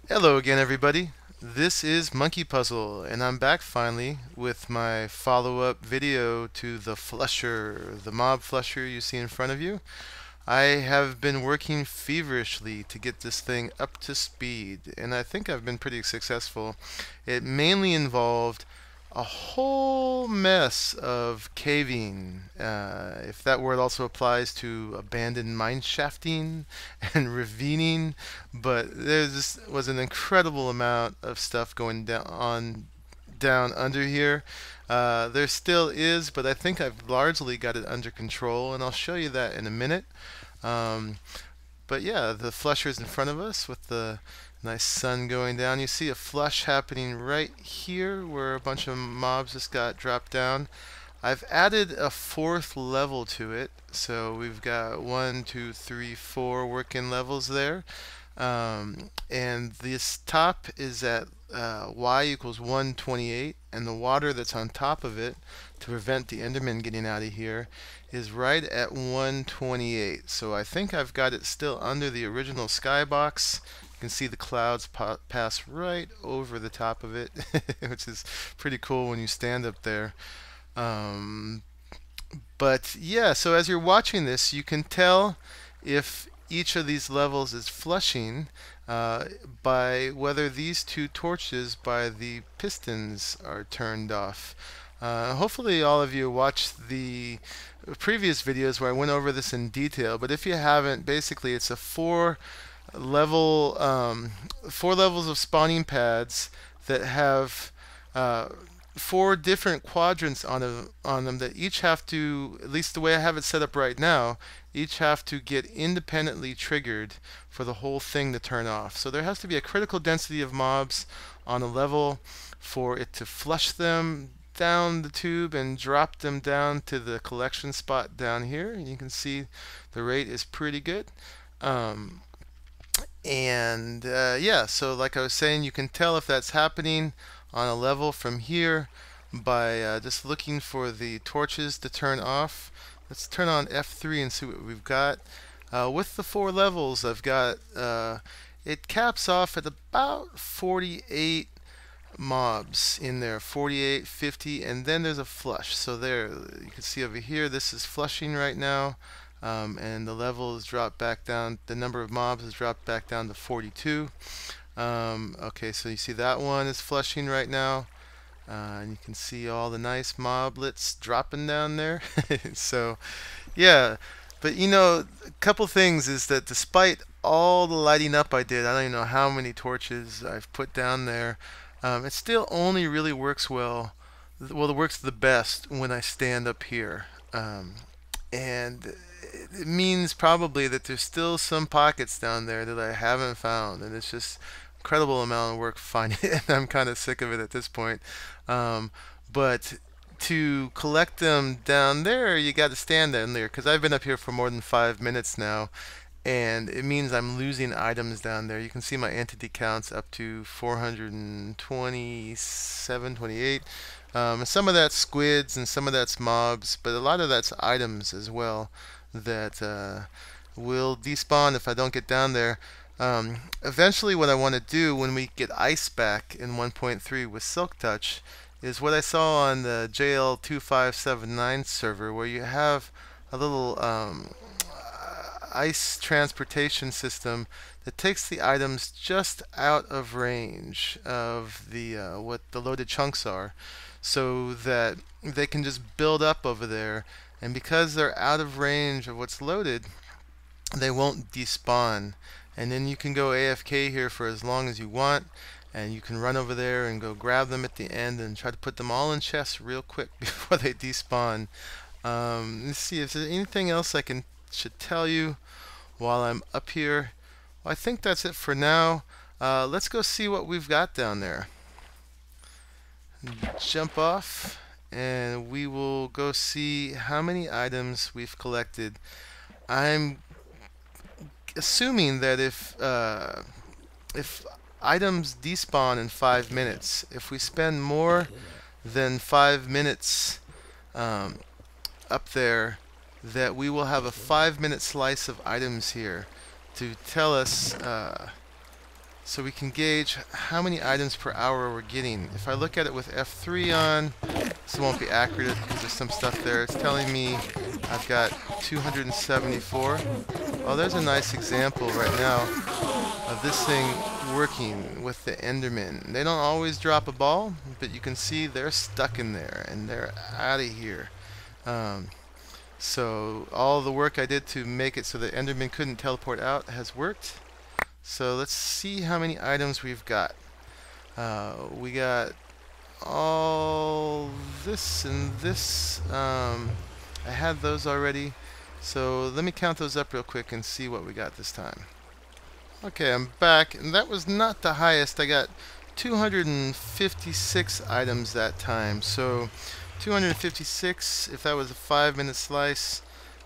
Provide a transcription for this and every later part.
Hello again, everybody. This is Monkeypuzzle, and I'm back finally with my follow-up video to the flusher, the mob flusher you see in front of you. I have been working feverishly to get this thing up to speed, and I think I've been pretty successful. It mainly involved a whole mess of caving, if that word also applies to abandoned mineshafting and ravining, but there just was an incredible amount of stuff going down under here. There still is, but I think I've largely got it under control, and I'll show you that in a minute. But yeah, the flusher's in front of us with the nice sun going down. You see a flush happening right here where a bunch of mobs just got dropped down. I've added a fourth level to it, so we've got 1, 2, 3, 4 working levels there. And this top is at y equals 128, and the water that's on top of it to prevent the enderman getting out of here is right at 128. So I think I've got it still under the original skybox. You can see the clouds pass right over the top of it, which is pretty cool when you stand up there. But yeah, so as you're watching this, you can tell if each of these levels is flushing by whether these two torches by the pistons are turned off. Hopefully all of you watched the previous videos where I went over this in detail, but if you haven't, basically it's a four levels of spawning pads that have four different quadrants on them that each have to, at least the way I have it set up right now, each have to get independently triggered for the whole thing to turn off. So there has to be a critical density of mobs on a level for it to flush them down the tube and drop them down to the collection spot down here. And you can see the rate is pretty good. Yeah, so like I was saying, you can tell if that's happening on a level from here by just looking for the torches to turn off. Let's turn on F3 and see what we've got. With the four levels, I've got it caps off at about 48 mobs in there, 48, 50, and then there's a flush. So there, you can see over here, this is flushing right now, and the level has dropped back down, the number of mobs has dropped back down to 42. Okay, so you see that one is flushing right now, and you can see all the nice moblets dropping down there. So yeah, but you know, a couple things is that despite all the lighting up I did, I don't even know how many torches I've put down there, it still only really works well, it works the best when I stand up here. And it means probably that there's still some pockets down there that I haven't found, and it's just incredible amount of work finding it, and I'm kind of sick of it at this point. But to collect them down there, you got to stand down there, because I've been up here for more than 5 minutes now, and it means I'm losing items down there. You can see my entity counts up to 427, 28. Some of that's squids and some of that's mobs, but a lot of that's items as well that will despawn if I don't get down there. Eventually what I want to do when we get ice back in 1.3 with Silk Touch is what I saw on the JL2579 server, where you have a little ice transportation system that takes the items just out of range of the what the loaded chunks are, so that they can just build up over there, and because they're out of range of what's loaded, they won't despawn. And then you can go AFK here for as long as you want, and you can run over there and go grab them at the end and try to put them all in chests real quick before they despawn. Let's see if there's anything else I should tell you while I'm up here. Well, I think that's it for now. Let's go see what we've got down there. Jump off, and we will go see how many items we've collected. I'm assuming that if items despawn in 5 minutes, if we spend more than 5 minutes um, up there, that we will have a 5-minute slice of items here to tell us, so we can gauge how many items per hour we're getting. If I look at it with F3 on, this won't be accurate because there's some stuff there. It's telling me I've got 274. Oh, there's a nice example right now of this thing working with the enderman. They don't always drop a ball, but you can see they're stuck in there and they're out of here. So all the work I did to make it so the enderman couldn't teleport out has worked. So let's see how many items we've got. We got all this and this. I had those already. So let me count those up real quick and see what we got this time. Okay, I'm back, and that was not the highest. I got 256 items that time. So 256, if that was a 5-minute slice,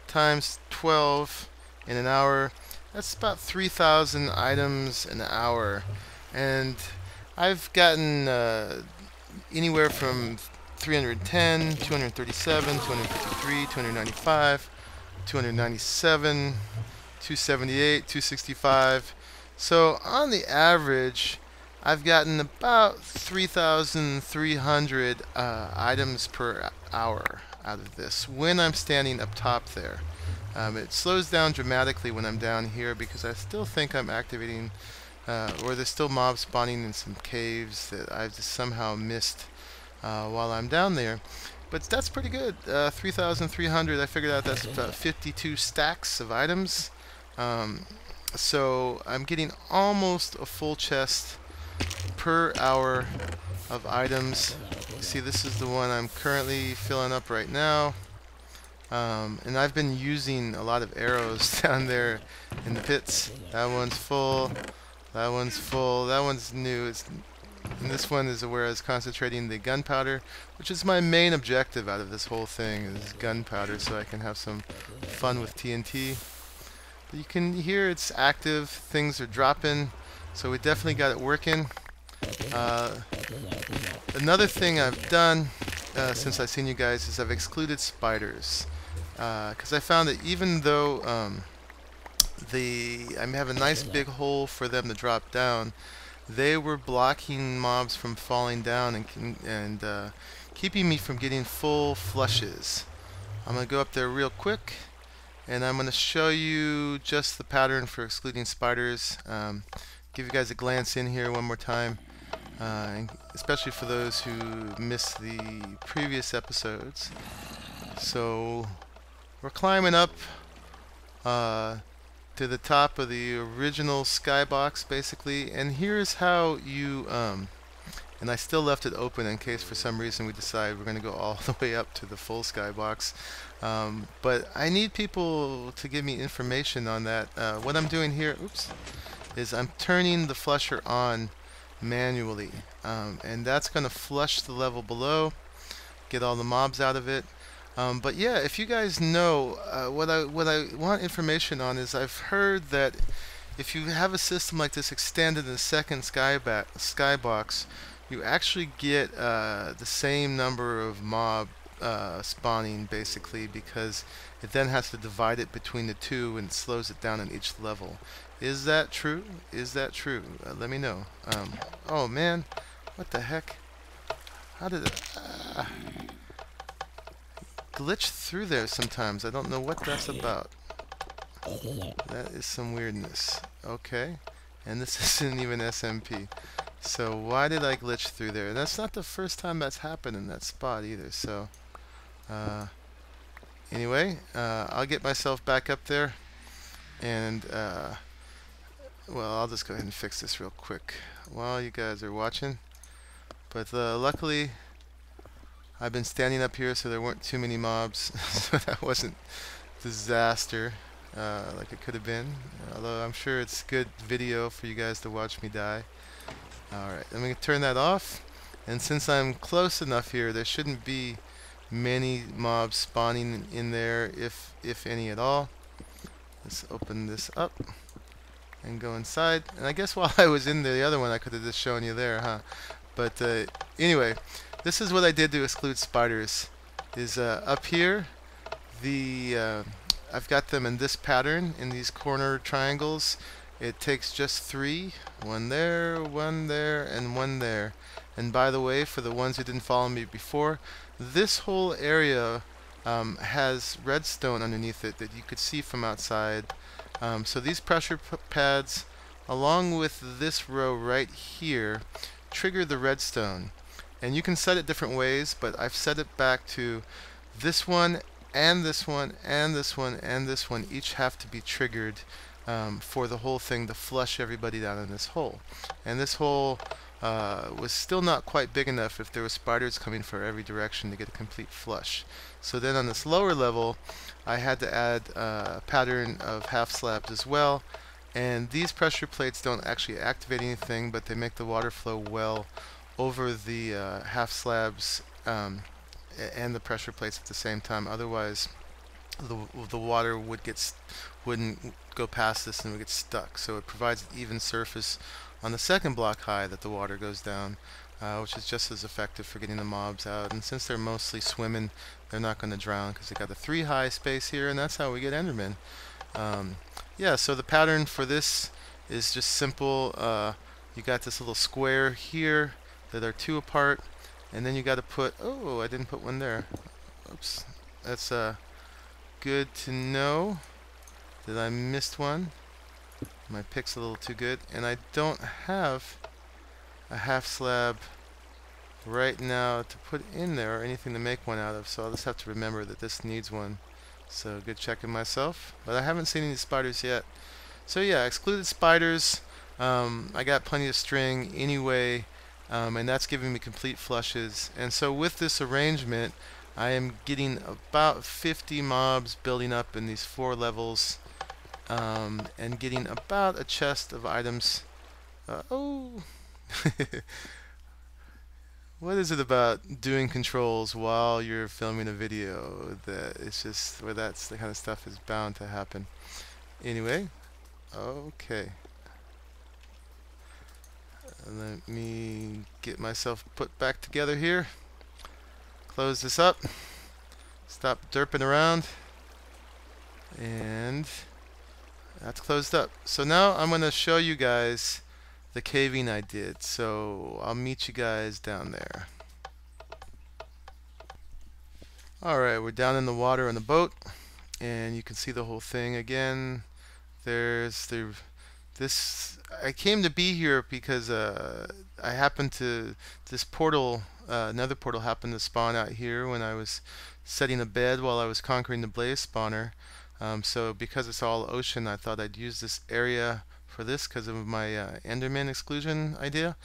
times 12 in an hour, that's about 3,000 items an hour. And I've gotten anywhere from 310, 237, 253, 295, 297, 278, 265. So on the average, I've gotten about 3,300 items per hour out of this when I'm standing up top there. It slows down dramatically when I'm down here because I still think I'm activating, or there's still mobs spawning in some caves that I've just somehow missed while I'm down there. But that's pretty good. 3,300. I figured out that's about 52 stacks of items. So I'm getting almost a full chest per hour of items. You see, this is the one I'm currently filling up right now. And I've been using a lot of arrows down there in the pits. That one's full. That one's full. That one's new. And this one is where I was concentrating the gunpowder, which is my main objective out of this whole thing, is gunpowder, so I can have some fun with TNT. But you can hear it's active. Things are dropping, so we definitely got it working. Another thing I've done since I've seen you guys is I've excluded spiders, because I found that even though I have a nice big hole for them to drop down, they were blocking mobs from falling down and keeping me from getting full flushes. I'm going to go up there real quick, and I'm going to show you just the pattern for excluding spiders. Give you guys a glance in here one more time, and especially for those who missed the previous episodes. So we're climbing up to the top of the original skybox, basically, and here's how you and I still left it open in case for some reason we decide we're going to go all the way up to the full skybox, but I need people to give me information on that. What I'm doing here, is I'm turning the flusher on manually, and that's going to flush the level below, get all the mobs out of it. But yeah, if you guys know, what I want information on is, I've heard that if you have a system like this extended in the second skybox, you actually get the same number of mob spawning, basically, because it then has to divide it between the two and it slows it down in each level. Is that true? Is that true? Let me know. Oh man, what the heck? How did it glitch through there sometimes? I don't know what that's about. That is some weirdness. Okay, and this isn't even SMP. So why did I glitch through there? That's not the first time that's happened in that spot either. So anyway, I'll get myself back up there, and well, I'll just go ahead and fix this real quick while you guys are watching. But luckily I've been standing up here so there weren't too many mobs, so that wasn't disaster. like it could have been. Although I'm sure it's good video for you guys to watch me die. Alright, I'm going to turn that off. And since I'm close enough here, there shouldn't be many mobs spawning in there, if any at all. Let's open this up and go inside. And I guess while I was in the other one, I could have just shown you there, huh? But anyway, this is what I did to exclude spiders. Is up here, I've got them in this pattern, in these corner triangles. It takes just 3, one there, and one there. And by the way, for the ones who didn't follow me before, this whole area has redstone underneath it that you could see from outside. So these pressure pads, along with this row right here, trigger the redstone. And you can set it different ways, but I've set it back to this one, and this one, and this one, and this one each have to be triggered for the whole thing to flush everybody down in this hole. And this hole was still not quite big enough if there were spiders coming for every direction to get a complete flush. So then on this lower level, I had to add a pattern of half slabs as well. And these pressure plates don't actually activate anything, but they make the water flow well over the half slabs and the pressure plates at the same time. Otherwise, the water wouldn't go past this and would get stuck. So it provides an even surface on the second block high that the water goes down, which is just as effective for getting the mobs out. And since they're mostly swimming, they're not going to drown because they got a 3 high space here, and that's how we get endermen. Yeah, so the pattern for this is just simple. You got this little square here that are 2 apart, and then you got to put, oh, I didn't put one there. Oops. That's good to know that I missed one. My pick's a little too good, and I don't have a half slab right now to put in there or anything to make one out of, so I'll just have to remember that this needs one. So good checking myself, but I haven't seen any spiders yet. So yeah, excluded spiders. I got plenty of string anyway, and that's giving me complete flushes. And so with this arrangement, I am getting about 50 mobs building up in these 4 levels, and getting about a chest of items. Oh, what is it about doing controls while you're filming a video that it's just where that's the kind of stuff is bound to happen? Anyway, okay. Let me get myself put back together here. Close this up. Stop derping around. And that's closed up. So now I'm going to show you guys the caving I did. So I'll meet you guys down there. Alright, we're down in the water on the boat, and you can see the whole thing again. There's this. I came to be here because I happened to, this portal, nether portal happened to spawn out here when I was setting a bed while I was conquering the blaze spawner. So because it's all ocean, I thought I'd use this area for this because of my enderman exclusion idea.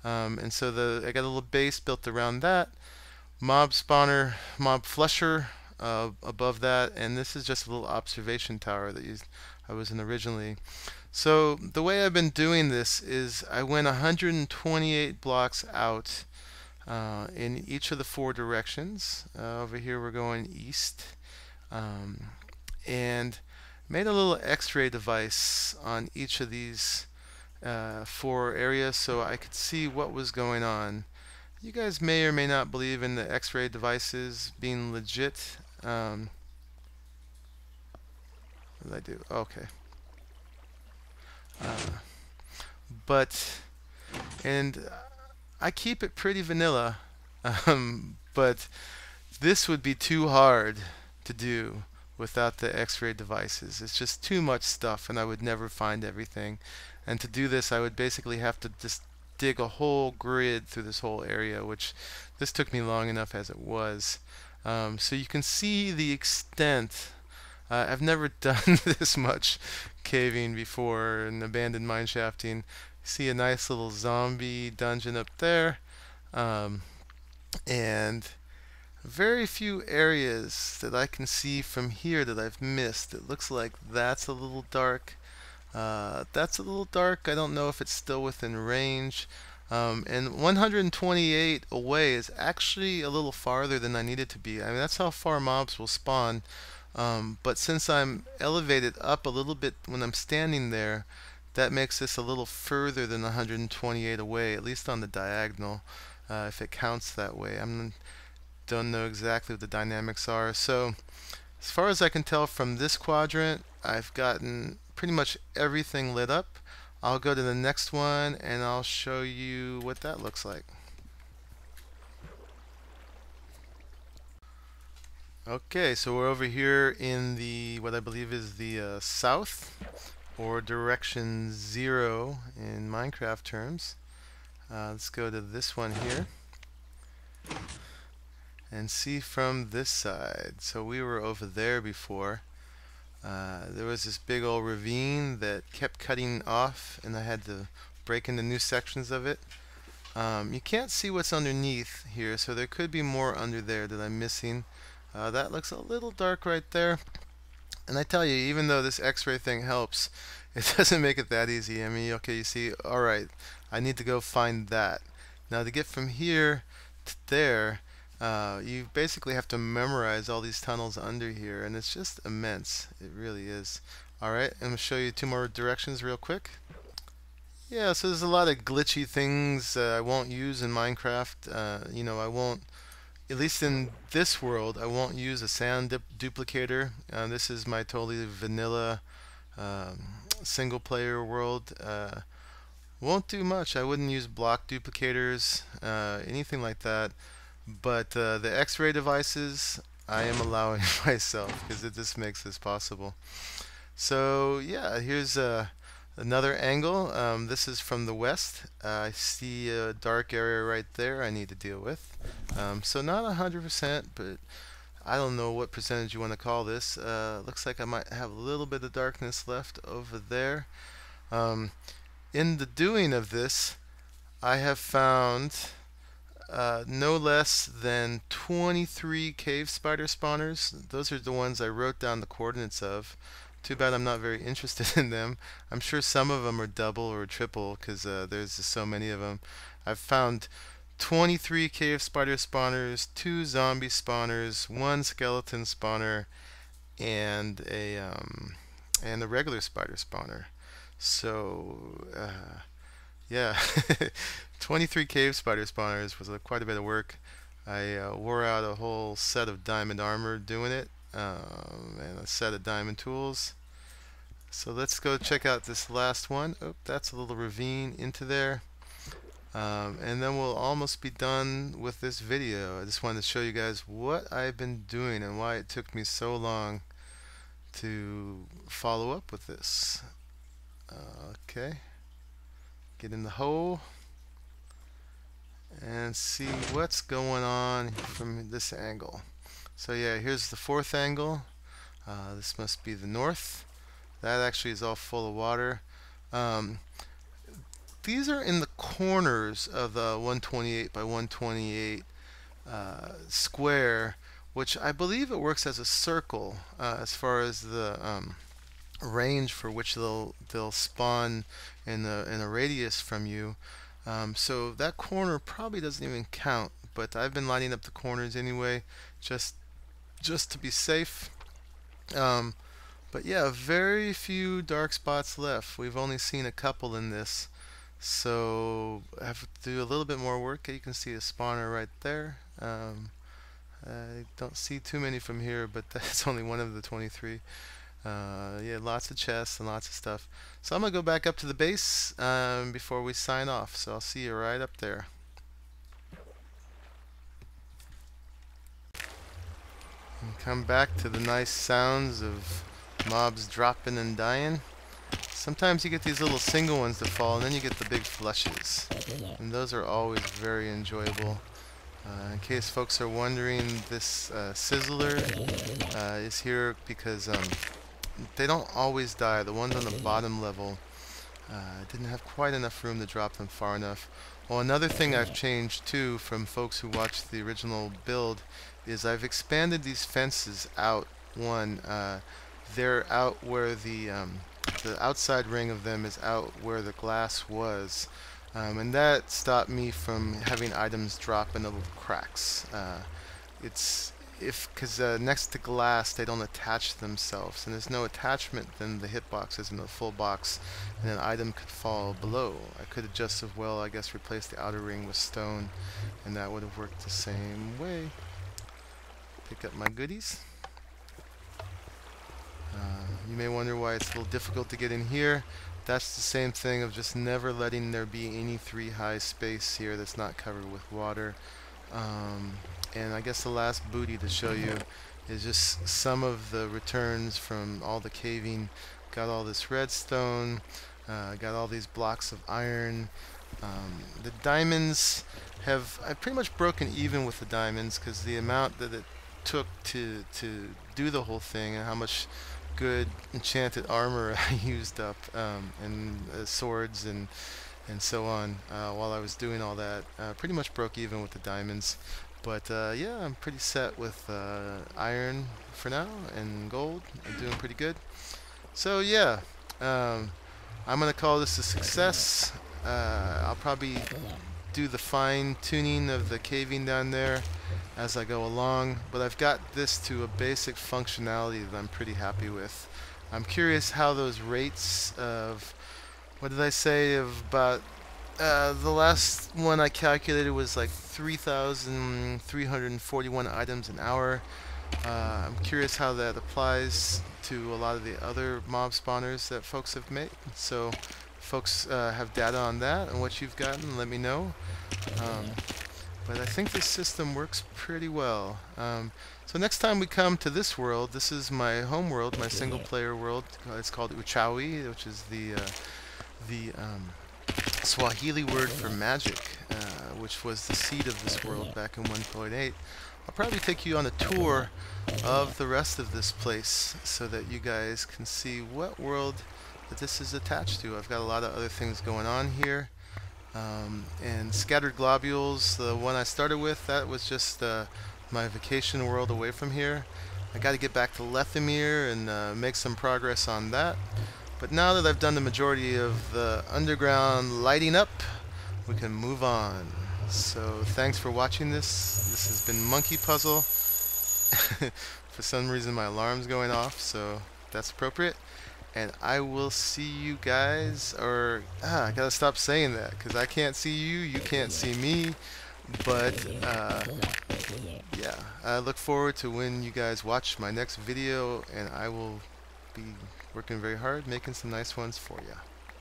And so I got a little base built around that. Mob spawner, mob flusher above that, and this is just a little observation tower that I was in originally. So the way I've been doing this is I went 128 blocks out in each of the 4 directions. Over here we're going east, and made a little x-ray device on each of these 4 areas so I could see what was going on. You guys may or may not believe in the x-ray devices being legit. What did I do? Okay. And I keep it pretty vanilla, but this would be too hard to do without the x-ray devices. It's just too much stuff, and I would never find everything. And to do this, I would basically have to just dig a whole grid through this whole area, which this took me long enough as it was. So you can see the extent. I've never done this much caving before and abandoned mineshafting. See a nice little zombie dungeon up there, and Very few areas that I can see from here that I've missed. It looks like that's a little dark. That's a little dark. I don't know if it's still within range. And 128 away is actually a little farther than I need it to be. I mean, that's how far mobs will spawn. But since I'm elevated up a little bit when I'm standing there, that makes this a little further than 128 away, at least on the diagonal, if it counts that way. I don't know exactly what the dynamics are. So, as far as I can tell from this quadrant, I've gotten pretty much everything lit up. I'll go to the next one and I'll show you what that looks like. Okay, so we're over here in the what I believe is the south, or direction 0 in Minecraft terms. Let's go to this one here and see from this side. So we were over there before. There was this big old ravine that kept cutting off, and I had to break into new sections of it. You can't see what's underneath here, so there could be more under there that I'm missing. That looks a little dark right there. And I tell you, even though this X-ray thing helps, it doesn't make it that easy. I mean, okay, you see, alright, I need to go find that. Now to get from here to there, you basically have to memorize all these tunnels under here, and it's just immense. It really is. Alright, I'm going to show you two more directions real quick. Yeah, so there's a lot of glitchy things I won't use in Minecraft. You know, I won't, at least in this world, I won't use a sand duplicator. This is my totally vanilla single player world. Won't do much. I wouldn't use block duplicators, anything like that. But the X-ray devices, I am allowing myself because it just makes this possible. So yeah, here's another angle. This is from the west. I see a dark area right there I need to deal with. So not 100%, but I don't know what percentage you want to call this. Looks like I might have a little bit of darkness left over there. In the doing of this, I have found no less than 23 cave spider spawners. Those are the ones I wrote down the coordinates of. Too bad I'm not very interested in them. I'm sure some of them are double or triple because there's just so many of them. I've found 23 cave spider spawners, 2 zombie spawners, 1 skeleton spawner, and a regular spider spawner. So yeah, 23 cave spider spawners was quite a bit of work. I wore out a whole set of diamond armor doing it, and a set of diamond tools. So let's go check out this last one. Oh, that's a little ravine into there. And then we'll almost be done with this video. I just wanted to show you guys what I've been doing and why it took me so long to follow up with this. Okay. Get in the hole and see what's going on from this angle. So yeah, here's the fourth angle. This must be the north. That actually is all full of water. These are in the corners of the 128 by 128 square, which I believe it works as a circle as far as the range for which they'll spawn in a radius from you. So that corner probably doesn't even count, but I've been lining up the corners anyway, just to be safe. But yeah, very few dark spots left. We've only seen a couple in this, so I have to do a little bit more work. You can see a spawner right there. I don't see too many from here, but that's only one of the 23. Yeah, lots of chests and lots of stuff. So I'm going to go back up to the base before we sign off. So I'll see you right up there. And come back to the nice sounds of mobs dropping and dying. Sometimes you get these little single ones that fall, and then you get the big flushes. And those are always very enjoyable. In case folks are wondering, this sizzler is here because they don't always die. The ones on the bottom level I didn't have quite enough room to drop them far enough. Well, another thing I've changed too from folks who watched the original build is I've expanded these fences out. One, they're out where the outside ring of them is out where the glass was, and that stopped me from having items drop into little cracks. It's if because next to glass they don't attach themselves, and there's no attachment, then the hitbox isn't a full box and an item could fall below. I could have just as well, I guess, replaced the outer ring with stone, and that would have worked the same way. Pick up my goodies. You may wonder why it's a little difficult to get in here. That's the same thing of just never letting there be any 3-high space here that's not covered with water. And I guess the last booty to show you is just some of the returns from all the caving. Got all this redstone, got all these blocks of iron. The diamonds I've pretty much broken even with the diamonds because the amount that it took to do the whole thing and how much good enchanted armor I used up, and swords and so on while I was doing all that. Pretty much broke even with the diamonds. But yeah, I'm pretty set with iron for now, and gold. I'm doing pretty good. So yeah, I'm going to call this a success. I'll probably do the fine tuning of the caving down there as I go along, but I've got this to a basic functionality that I'm pretty happy with. I'm curious how those rates of, what did I say, of about the last one I calculated was like 3,341 items an hour. I'm curious how that applies to a lot of the other mob spawners that folks have made. So folks have data on that and what you've gotten, let me know. But I think this system works pretty well. So next time we come to this world, this is my home world, my single player world. It's called Uchawi, which is the Swahili word for magic, which was the seed of this world back in 1.8. I'll probably take you on a tour of the rest of this place so that you guys can see what world that this is attached to. I've got a lot of other things going on here. And Scattered Globules, the one I started with, that was just my vacation world away from here. I got to get back to Lethamyr and make some progress on that. But now that I've done the majority of the underground lighting up, we can move on. So thanks for watching this. This has been Monkeypuzzle. For some reason my alarm's going off, so that's appropriate. And I will see you guys, or I gotta stop saying that because I can't see you, you can't see me. But yeah, I look forward to when you guys watch my next video, and I will be working very hard making some nice ones for you.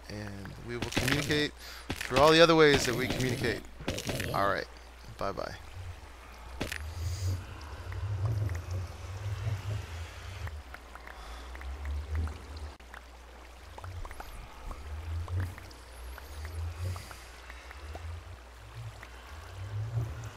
And we will communicate through all the other ways that we communicate. Alright, bye bye.